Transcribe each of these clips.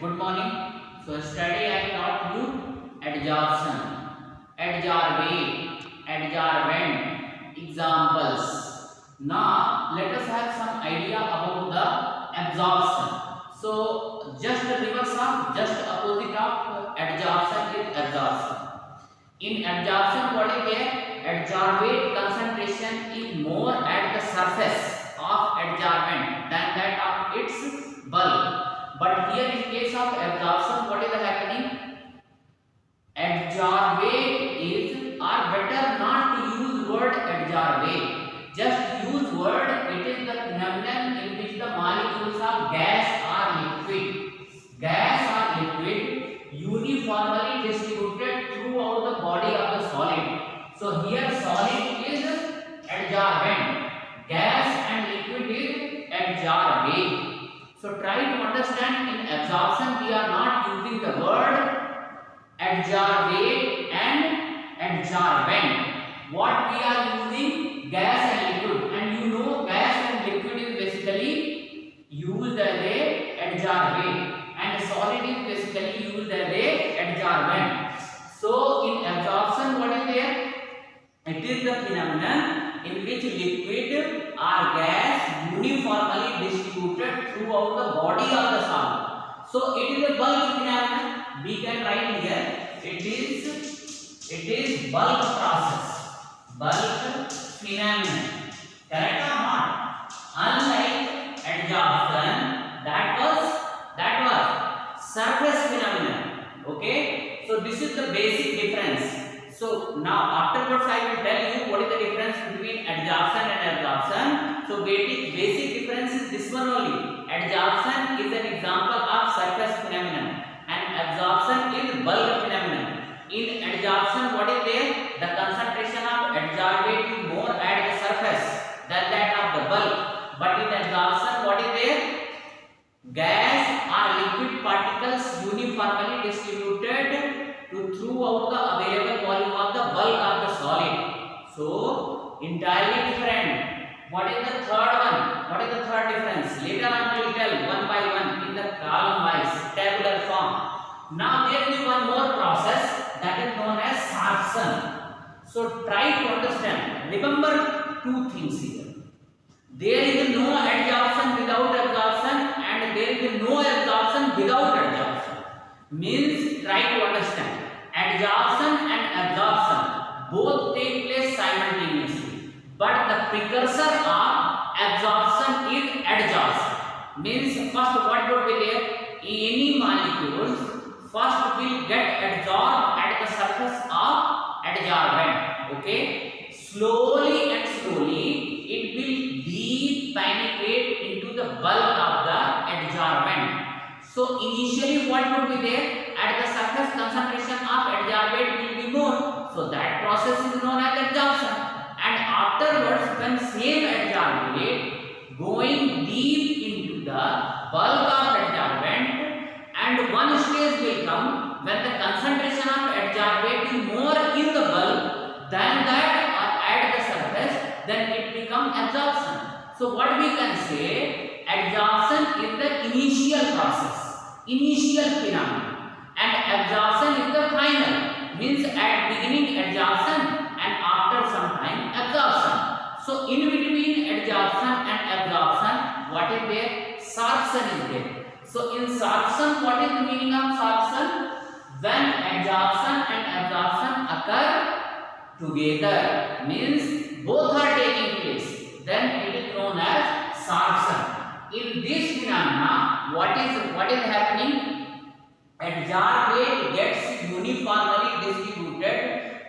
Good morning. So study I taught you adsorption, adsorbate, adsorbent, examples. Now let us have some idea about the absorption. So just the reverse of, just opposite of adsorption is absorption. In absorption, what is there? Adsorbate concentration is more at the surface of adsorbent than that of its bulk. But here in case of absorption, what is happening? Adsorbate is, or better not to use word adsorbate. Just use word, it is the phenomenon in which the molecules of gas or liquid uniformly distributed throughout the body of the solid. So here solid is adsorbent, gas and liquid is adsorbate. So try to understand, in absorption we are not using the word adsorbate and adsorbent. What we are using? Gas and liquid. And you know gas and liquid is basically used as a adsorbate and solid is basically used as a adsorbent. So in absorption, what is there? It is the phenomenon in which liquid or gas uniformly distributed throughout the body of the solid. So it is a bulk phenomenon. We can write here it is bulk process, bulk phenomenon. Correct or not? Unlike adsorption, that was surface phenomenon. Okay. So this is the basic difference. So now afterwards I will tell you what is the difference between adsorption and absorption. So basic difference is this one only. Adsorption is an example of surface phenomenon and absorption is bulk phenomenon. In adsorption, what is there? The concentration of adsorbate is more at the surface than that of the bulk. But in absorption, what is there? Gas or liquid particles uniformly distributed throughout the available volume of the bulk of the solid. So entirely different. What is the third one? What is the third difference? Later on we will tell one by one in the column wise tabular form. Now there will be one more process that is known as sorption. So try to understand. Remember two things here. There is no adsorption without absorption and there is no absorption without adsorption. Means try to understand. Adsorption and absorption both take place simultaneously, but the precursor of absorption is adsorption. Means first what would be there? Any molecules first will get absorbed at the surface of adsorbent. Okay, slowly it will deep penetrate into the bulk of the adsorbent. So initially what would be there? At the surface concentration of adsorbate will be more. So that process is known as adsorption. And afterwards, when same adsorbate going deep into the bulk of adsorbent, and one stage will come when the concentration of adsorbate is more in the bulk than that at the surface, then it becomes absorption. So what we can say, adsorption is the initial process, initial phenomenon. And absorption is the final, means at beginning adsorption and after some time absorption. So in between adsorption and absorption, what is there? Sorption is there. So in sorption, what is the meaning of sorption? When adsorption and absorption occur together, means both are taking place, then it is known as sorption. In this phenomena, what is happening? Adsorbate gets uniformly distributed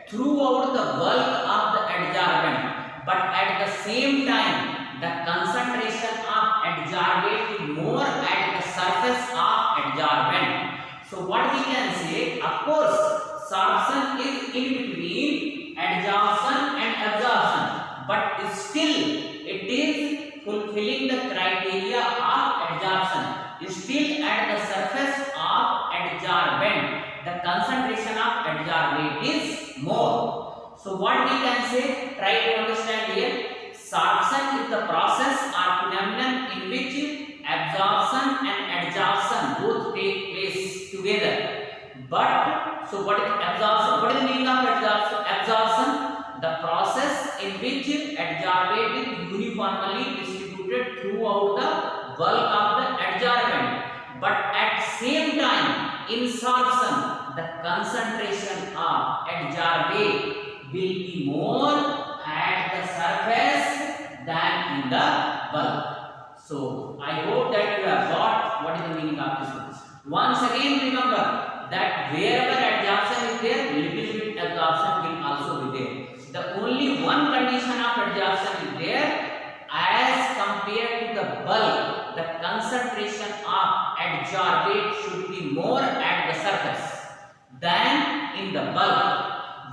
throughout the bulk of the adsorbent, but at the same time the concentration of adsorbate is more at the surface of adsorbent. So what we can say, of course sorption is in between adsorption and absorption, but still it is fulfilling the criteria of adsorption. Still at the surface of adsorbent, the concentration of adsorbate is more. So what we can say, try to understand here. Sorption is the process or phenomenon in which absorption and adsorption both take place together. But so what is absorption? What is the meaning of absorption? Absorption, the process in which adsorbate is uniformly distributed throughout the bulk of the adsorbent. But at same time, insorption, the concentration of adsorbate will be more at the surface than in the bulk. So I hope that you have got what is the meaning of this one. Once again remember that wherever adsorption is there, little bit absorption will also be there. The only one condition of adsorption is there, as compared to the bulk, the concentration of adsorbate should be more at the surface than in the bulk.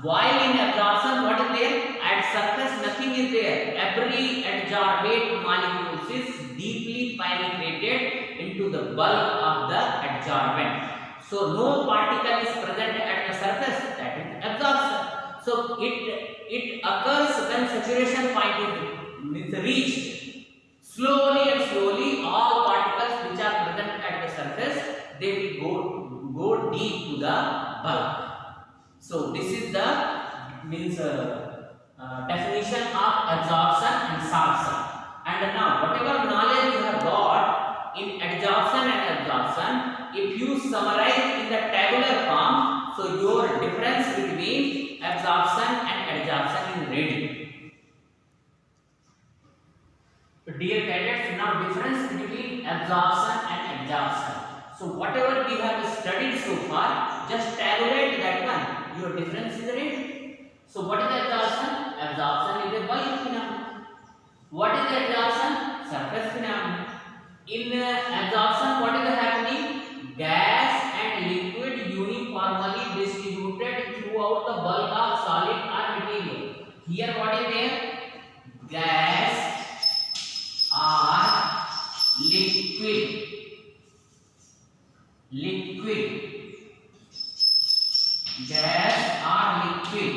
While in absorption, what is there? At surface nothing is there. Every adsorbate molecules is deeply penetrated into the bulk of the adsorbent. So no particle is present at the surface, that is absorption. So it occurs when saturation point is reached. Slowly and slowly all particles which are present at the surface, they will go deep to the bulk. So this is the definition of absorption and sorption. And now whatever knowledge you have got in adsorption and absorption, if you summarize in the tabular form, so your difference between absorption and adsorption is ready. So dear cadets, now difference between absorption and adsorption. So whatever we have studied so far, just tabulate that one. Your difference is ready. So what is the absorption? Absorption is a bulk phenomenon. What is the adsorption? Surface phenomenon. In absorption, what is happening? Gas and liquid uniformly distributed throughout the bulk of solid or material. Here what is there? Gas or liquid. Gas or liquid.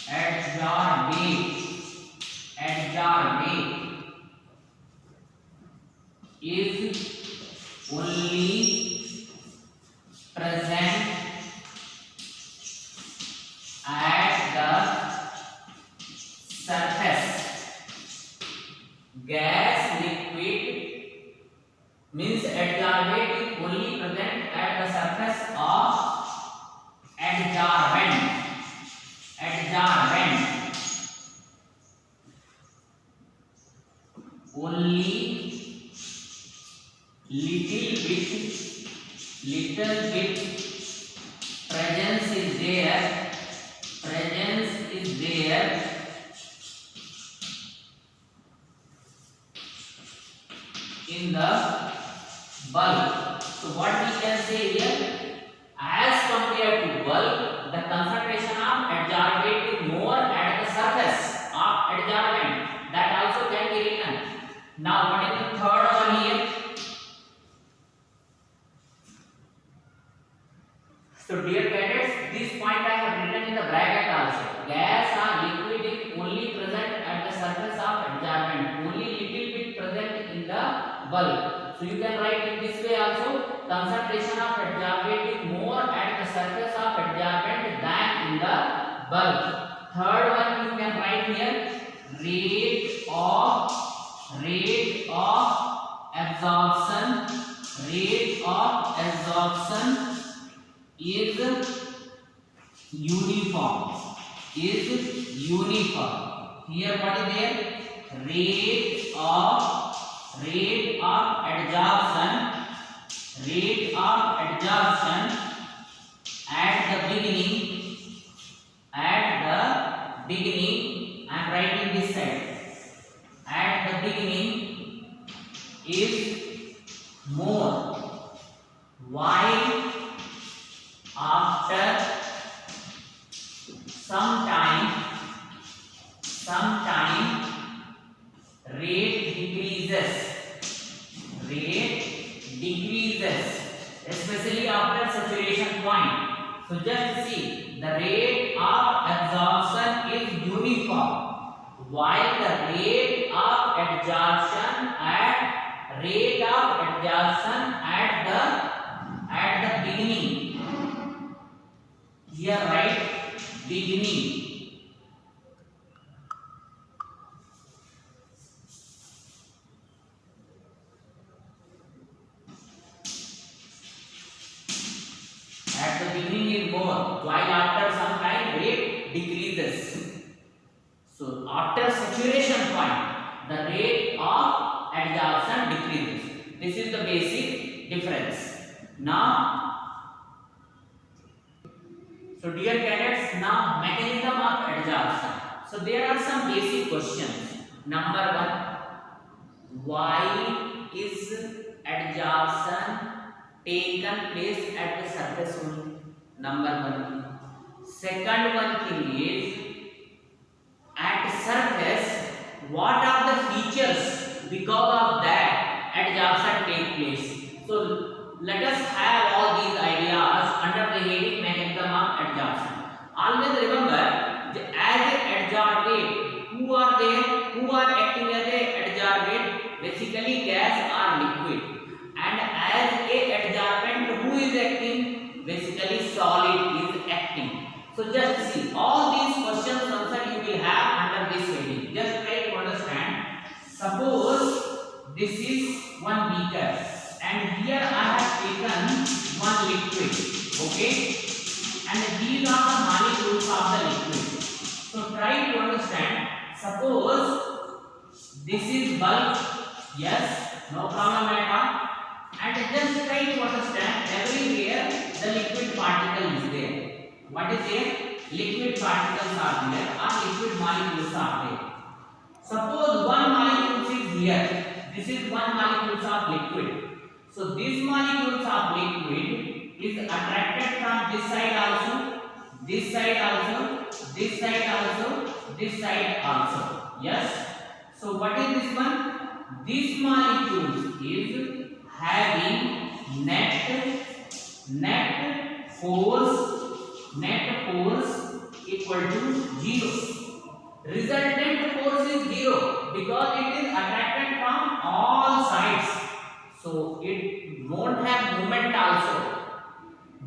Adsorbate is only present at the surface. Gas liquid means adsorbate is only present at the surface of adsorbent. Only little bit presence is there in the bulk. So what we can say here, as compared to bulk, the concentration of adsorbate is more at the surface of adsorbent. That also can be written. Now what is the third one here? So dear cadets, this point I have written in the bracket also. Gas or liquid is only present at the surface of adsorbent, only little bit present in the bulk. So you can write in this way also. Concentration of adsorbate is more at the surface of adsorbent than in the bulk. Third one you can write here. Rate of absorption is uniform. Here what is there? Rate of adsorption at the beginning I am writing this side. At the beginning is more, while after some time rate decreases, especially after saturation point. So just see, the rate of absorption is uniform, while the rate of adsorption at the beginning, here write beginning, at the beginning is more, while after some time rate decreases. So after saturation point, the rate of adsorption decreases. This is the basic difference. Now, so dear cadets, now mechanism of adsorption. So there are some basic questions. Number 1, why is adsorption taken place at the surface only? Number 1. Second one thing is, at surface, what are the features because of that adsorption take place? So let us have all these ideas under the heading mechanism of adsorption. Always remember, as a adsorbate, who are acting as a adsorbate? Basically gas or liquid. And as a adsorbent, who is acting? Basically solid is acting. So just see, all these questions answer you will have under this heading. Just try to understand. Suppose this is one beaker and here I have taken one liquid, okay, and these are the molecules of the liquid. So try to understand. Suppose this is bulk, yes, no problem at all, and just try to understand, everywhere the liquid particle is there. What is there? Liquid particles are there or liquid molecules are there. Suppose one molecule is here. This is one molecule of liquid. So these molecules of liquid is attracted from this side also, this side also, this side also, this side also. Yes. So what is this one? These molecules is having net force equal to 0. Resultant force is 0 because it is attracted from all sides. So it won't have movement also.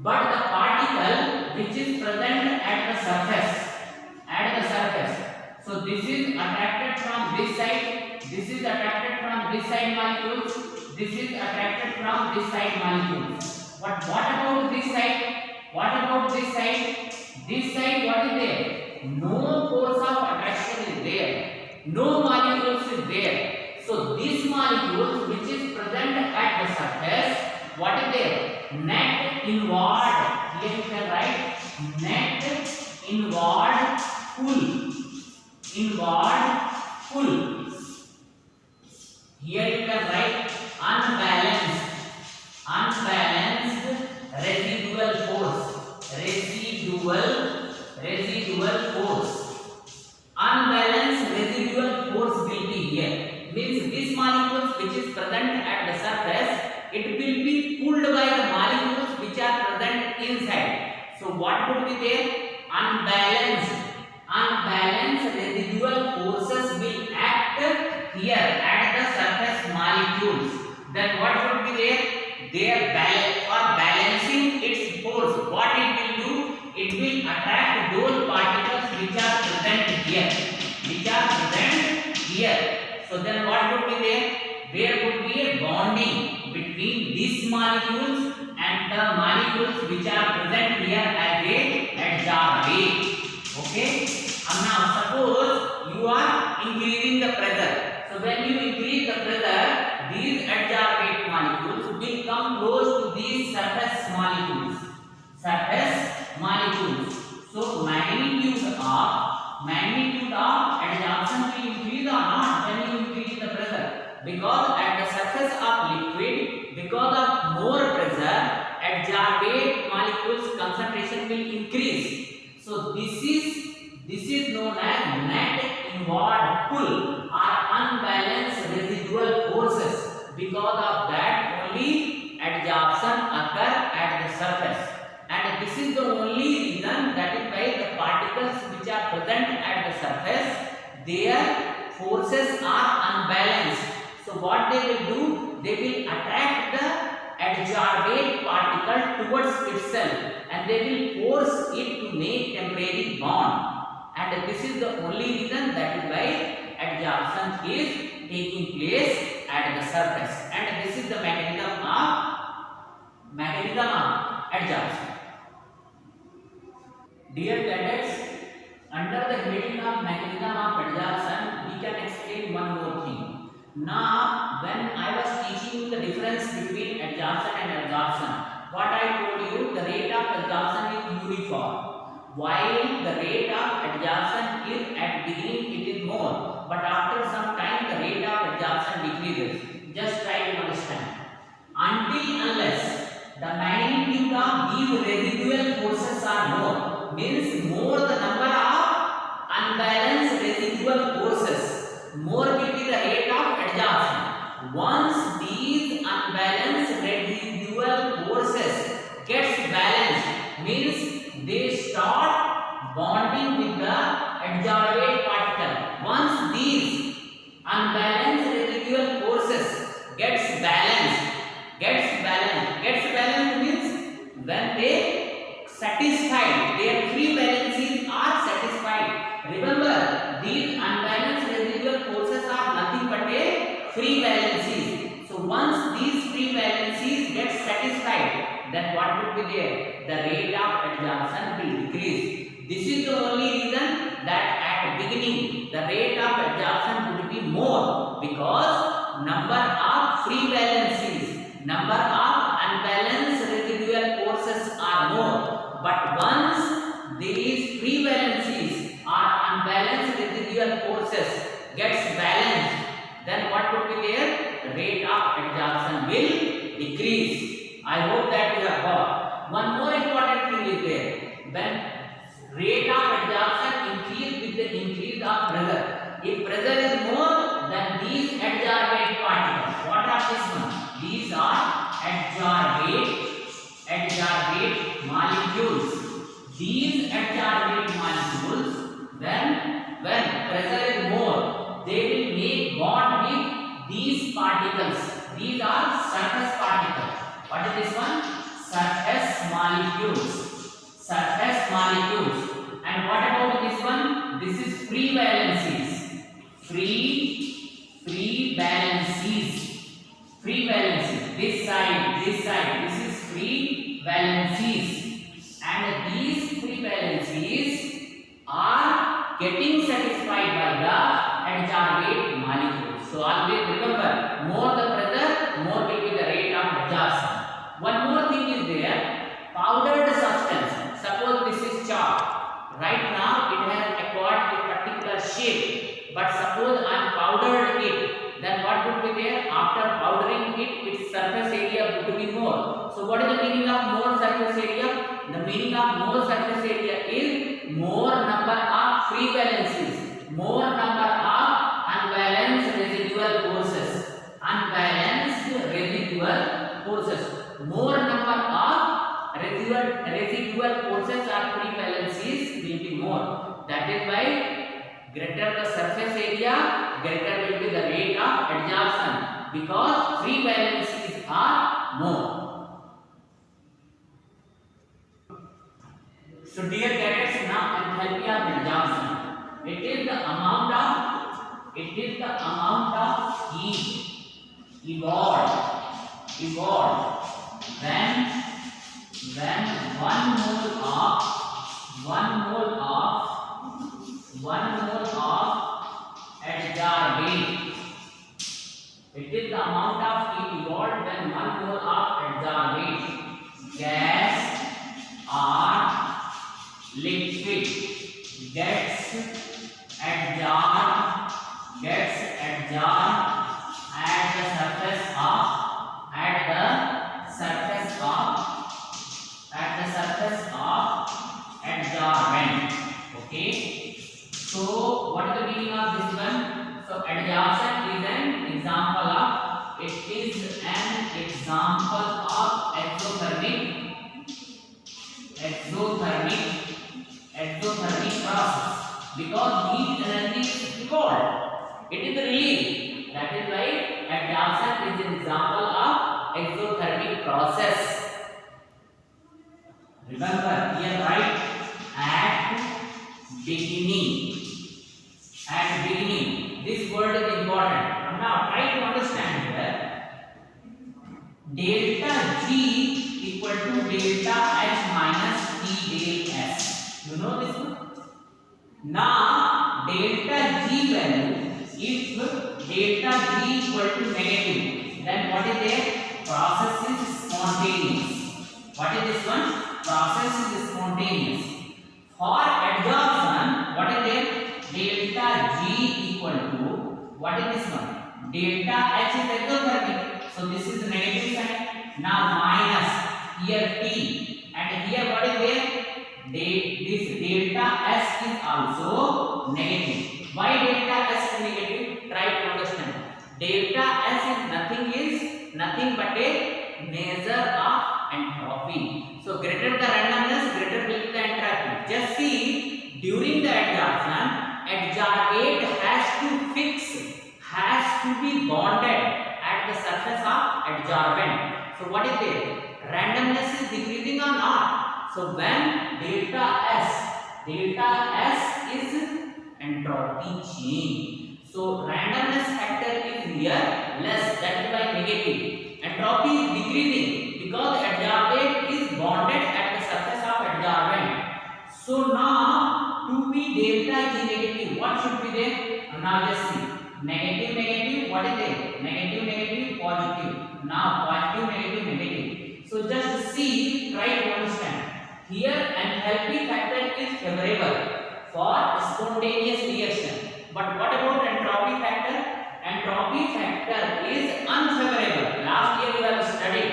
But the particle which is present at the surface, so this is attracted from this side, this is attracted from this side molecules, this is attracted from this side molecules. What about this side? What about this side? This side, what is there? No force of attraction is there. No molecules is there. So these molecules which is present at the surface, what is there? Net inward. Here you can write net inward pull. Inward pull. Here you can write unbalanced residual force. Residual force. Unbalanced residual force will be here. Means these molecules which is present at the surface, it will be pulled by the molecules which are present inside. So what would be there? Unbalanced residual forces will act here at the surface molecules. Then what would be there? They are balancing its force. What it will do? It will attract those particles which are present here. So then what would be there? There would be a bonding between these molecules and the molecules which are present here as a adsorbate. Okay. And now suppose you are increasing the pressure. So when you increase the pressure, these adsorbate molecules will come close to these surface molecules. So magnitude of adsorption will increase or not when you increase the pressure, because at the surface of liquid, because of more pressure, adsorbate molecules concentration will increase. So this is known as net inward pull or unbalanced residual forces. Because of that only adsorption occur at the surface, and this is the only reason, that is why the particles which are present at the surface, their forces are unbalanced. So what they will do, they will attract the adsorbate particle towards itself and they will force it to make temporary bond. And this is the only reason, that is why adsorption is taking place at the surface. And this is the mechanism of adsorption. Dear cadets, under the heading of mechanism of adsorption, we can explain one more thing. Now, when I was teaching you the difference between adsorption and absorption, what I told you, the rate of absorption is uniform, while the rate of adsorption is at beginning it is more, but after some time the rate of absorption decreases. Just try to understand. Until unless the magnitude of these residual forces are more, means more the number of unbalanced residual forces, more will be the rate of adsorption. Once these unbalanced residual forces gets balanced, means they start bonding with the adsorbate particle. Once these unbalanced residual forces gets balanced means when they satisfied, their free balances are satisfied. Remember, these unbalanced residual forces are nothing but a free balances. So once these free balances get satisfied, then what will be there? The rate of adsorption will decrease. This is the only reason that at beginning the rate of adsorption would be more, because number of free balances, number of unbalanced residual forces are more. But once these free balances or unbalanced residual forces gets balanced, then what would be there? The rate of adsorption will decrease. I hope that you have got. One more important thing is there. When rate of adsorption increase with the increase of pressure, if pressure is more, then these adsorbate particles, what are this one? These are adsorbate molecules. These adsorbate molecules, then when pressure is more, they will make bond with these particles. These are surface particles. What is this one? Surface molecules. Surface molecules. And what about this one? This is free balances. Free balances. Free balances. This side. This is free balances. And these free balances are getting satisfied by the adsorbate molecules. So always remember, more the pressure, more will be the rate of adsorption. One more thing is there, powdered substance. Suppose this is chalk. Right now it has acquired a particular shape, but suppose I am powdered it, then what would be there? After powdering it, its surface area would be more. So what is the meaning of more surface area? The meaning of more surface area is more number of free balances, more number of unbalanced residual forces, more number of residual forces or free balances will be more. That is why greater the surface area, greater will be the rate of adsorption, because free balances are more. So dear cadets, now enthalpy of adsorption. It is the amount of heat evolved when 1 mole of adsorbate. It is the amount of heat evolved when 1 mole of adsorbate gas or liquid gets adsorbed at the surface of adsorbent. Okay, so what is the meaning of this one? So adsorption is an example of exothermic process, because heat energy It is released. That is why adsorption is an example of exothermic process. Remember here, write at beginning. At beginning. This word is important. Now try to understand here. Delta G equal to delta H minus T del S. You know this one? Now delta G value, if delta G equal to negative, then what is there? Process is spontaneous. What is this one? Process is spontaneous. For adsorption, what is there? Delta G equal to, what is this one? Delta H is exothermic. So this is the negative sign. Now minus here T, and here what is there? This delta S is also negative. Why delta S is negative? Try to understand. Delta S is nothing but a measure of entropy. So greater the randomness, greater will be the entropy. Just see, during the adsorption, adsorbate has to be bonded at the surface of adsorbent. So what is there? Randomness is decreasing or not? So when delta S is entropy change. So randomness factor is here less, that is why negative. Entropy is decreasing because adsorbate is bonded at the surface of adsorbent. So now to be delta G negative, what should be there? Now just see. Negative, what is there? Negative, positive. Now positive, negative. So just see, try to understand. Here enthalpy factor is favorable for spontaneous reaction. But what about entropy factor? Entropy factor is unfavorable. Last year we have studied.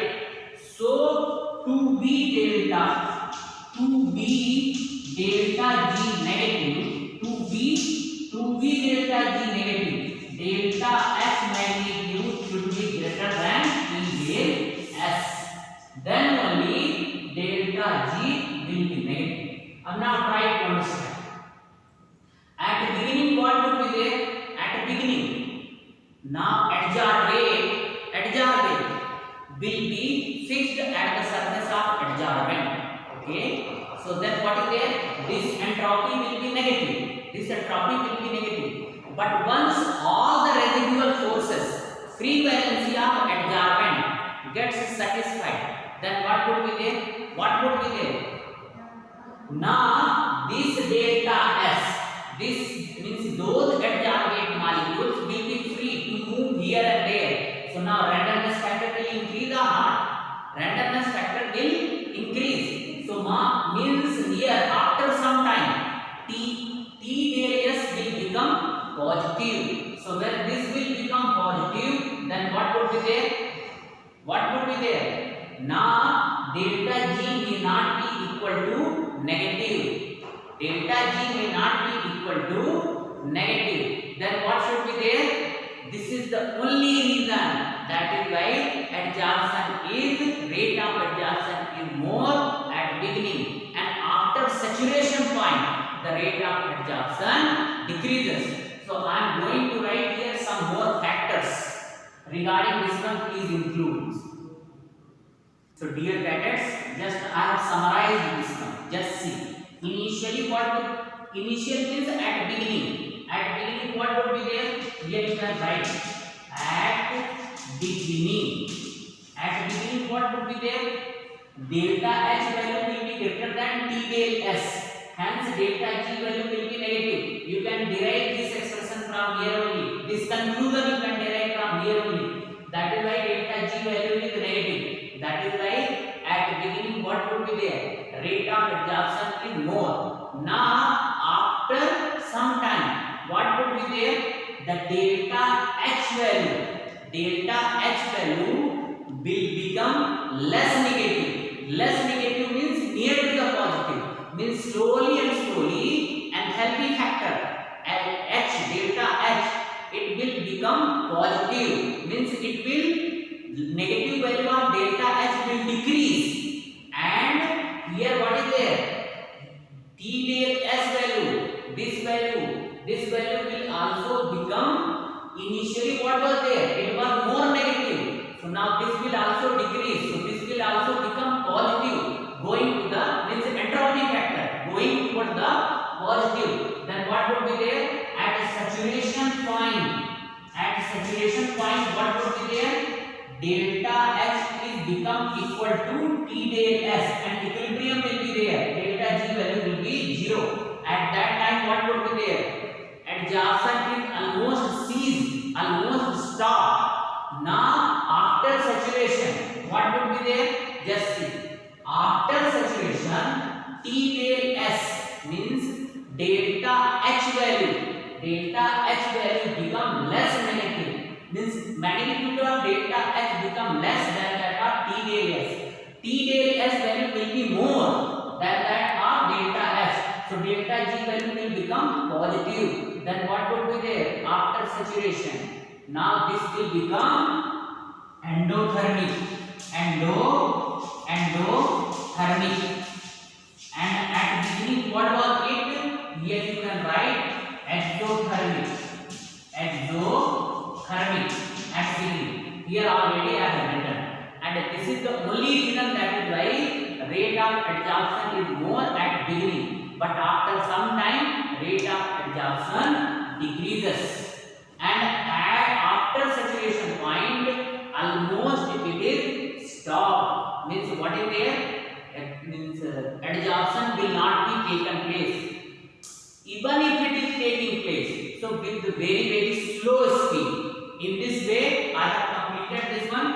So to be delta G negative, to be delta G negative, delta S magnitude should be greater than T del S. Then only delta G will be negative. Now try to understand. At the beginning, what would be there? At the beginning, now adsorbate will be fixed at the surface of adsorbent. Okay. So then what is there? This entropy will be negative. This entropy will be negative. But once all the residual forces, free valency of adsorbent gets satisfied, then what would be there? What would be there? Now this delta S, this means those adsorbate molecules will be free to move here and there. So now randomness factor will increase or not? Randomness factor will increase. So means here after some time T del S will become positive. So when this will become positive, then what would be there? What would be there? Now delta G may not be equal to negative. Delta G may not be equal to negative. Then what should be there? This is the only reason. That is why rate of adsorption is more at beginning, and after saturation point the rate of adsorption decreases. So I am going to write here some more factors regarding this one. Please include. So dear cadets, just I have summarized this one. Just see. Initially initial means at beginning. At beginning what would be there? Here you can write at beginning. At beginning what would be there? Delta H value will be greater than T del S. Hence delta G value will be negative. You can derive this expression from here only. This conclusion you can derive from here only. That is why delta G value is negative. That is why at beginning what would be there? Rate of adsorption is more. Now after some time what would be there? The delta H value will become less negative. Less negative means near to the positive. Means slowly enthalpy factor H, delta H, it will become positive. Means it will, negative value of delta H will decrease. And here what is there? T del S value, this value will also become initially what was there? It was more negative. So now this will also decrease. So this will also become positive. Going to the means entropy factor. Going toward the positive. Then what would be there? At a saturation point. At saturation point, what would be there? Delta H is become equal to T del S, and equilibrium will be there. Delta G value will be 0. At that time, what would be there? Adsorption is almost ceased, almost stopped. Now, after saturation, what would be there? Just see. After saturation, T del S means delta H value. Delta H value become less negative. Means magnitude of delta H become less than that of T del S. T del S value will be more than that of delta H. So delta G value will become positive. Then what would be there after saturation? Now this will become endothermic. Endothermic. And at beginning what was it? Here you can write exothermic. Exothermic at beginning. Here already I have written. And this is the only reason that is why rate of adsorption is more at beginning. But after some time, rate of adsorption decreases. And after saturation point, almost it is stopped. Means what is there? It means adsorption will not be taken place. Even if it is taking place, so with very slow speed. In this way, I have completed this one.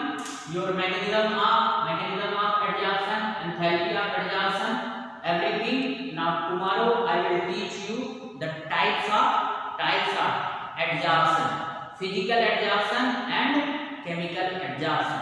Your mechanism of adsorption, enthalpy of adsorption, everything. Now tomorrow I will teach you the types of adsorption, physical adsorption and chemical adsorption.